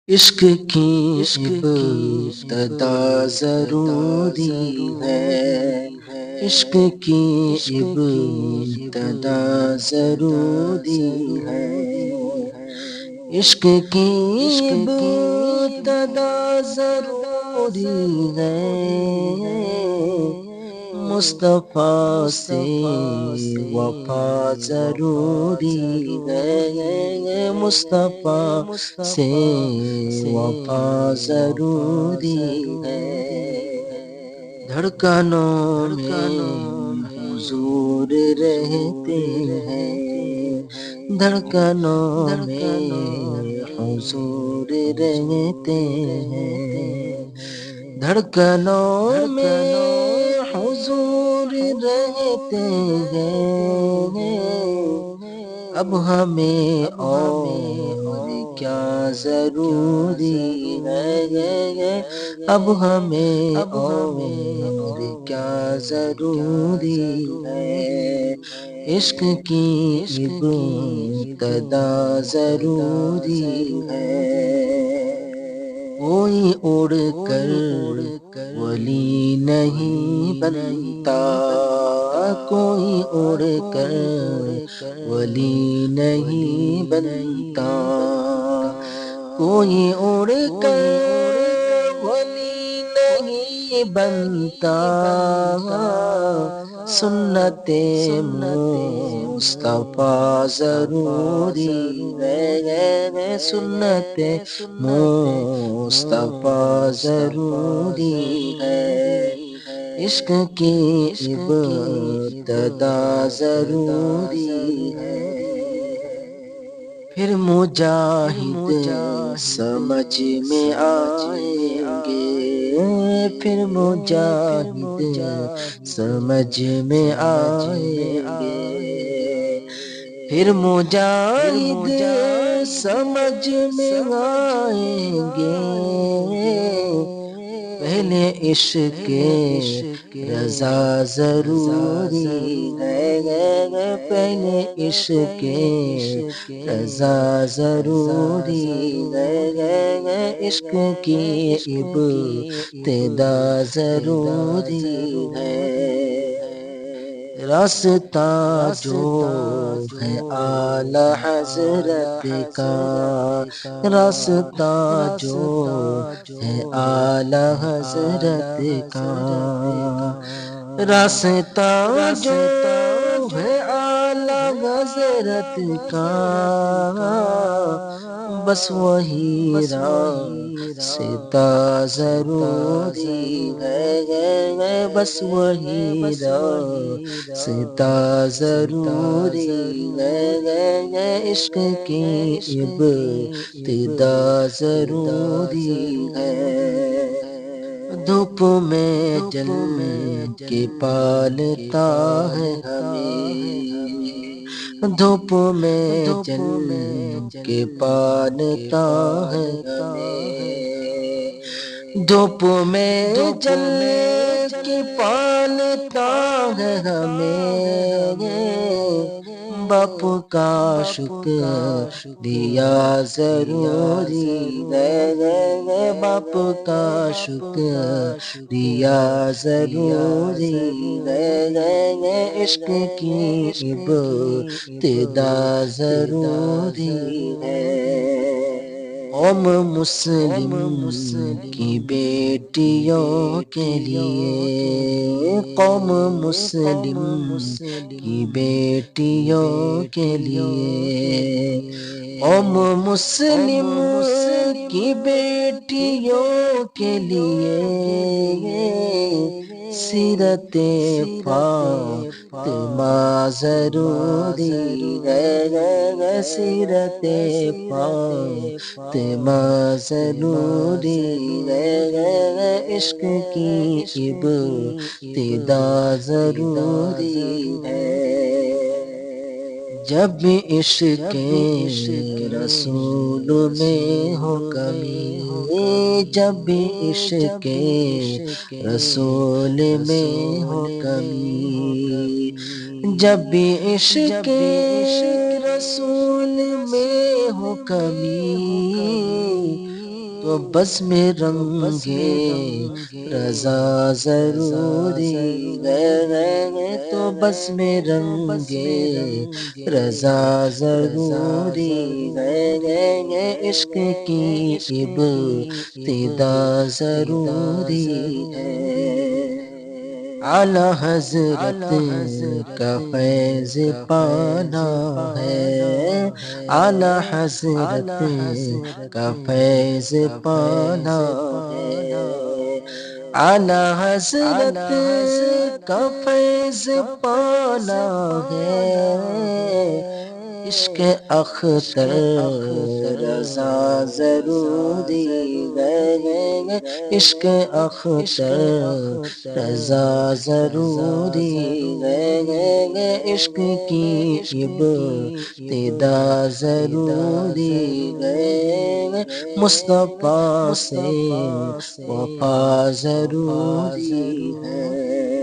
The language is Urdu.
عشق کی ابتدا ضروری ہے، عشق کی ابتدا ضروری ہے، عشق کی ابتدا ضروری ہے، مصطفیٰ سے وفا ضروری ہے، مصطفیٰ سے وفا ضروری ہے، دھڑکنوں میں حضور رہتے ہیں، دھڑکنوں میں حضور رہتے ہیں، دھڑکنوں میں حضور رہتے ہیں، اب ہمیں اور کیا ضروری ہے، اب ہمیں اور کیا ضروری ہے، عشق کی ابتدا ضروری ہے، کوئی اڑ کر ولی نہیں بنتا، کوئی اڑ کر ولی نہیں بنتا، کوئی اڑ کر ولی نہیں بنتا، سنت مصطفیٰ ضروری ہے، سنت مصطفیٰ ضروری ہے، عشق کی ابتدا ضروری ہے، پھر مجاہد سمجھ میں آئیں گے، پھر مجاہد سمجھ میں آئیں گے، پھر مجاہد سمجھ میں آئیں گے، پہلے عشق رضا ضروری ہے، پہلے عشق رضا ضروری ہے، عشق کی ابتدا ضروری ہے، راستہ جو ہے اعلی حضرت کا، راستہ جو ہے اعلی حضرت کا، راستہ جو ہے اعلی حضرت کا، بس وہی راستہ ضروری ہے، بس وہی راستہ ضروری ہے، عشق کی ابتدا ضروری ہے، دھوپ میں جل کے پالتا ہے ہمیں، دھوپ میں جل کے پالتا ہے ہمیں، دھوپ میں جل کے پالتا ہے ہمیں، باپ کا شکریہ ضروری ہے، باپ کا شکریہ ضروری ہے، عشق کی ابتدا ضروری ہے، قوم مسلم کی بیٹیوں کے لیے، قوم مسلم کی بیٹیوں کے لیے، قوم مسلم کی بیٹیوں کے لیے، سیرت فاطمہ ضروری ہے، سیرت فاطمہ ضروری ہے، عشق کی ابتدا ضروری ہے، جب عشق رسول میں ہو کمی، جب عشق رسول میں ہو کمی، جب عشق رسول میں ہو کمی، تو بس میں رنگے رضا ضروری ہے، تو بس میں رنگے رضا ضروری ہے، عشق کی ابتدا ضروری ہے۔ اعلی حضرت کا فیض پانا ہے، اعلی حضرت کا فیض پانا ہے، اعلی حضرت کا فیض پانا ہے، عشق اختر رضا ضروری ہے، عشق اختر رضا ضروری ہے، عشق کی ابتدا ضروری ہے، مصطفیٰ سے وفا ضروری ہے۔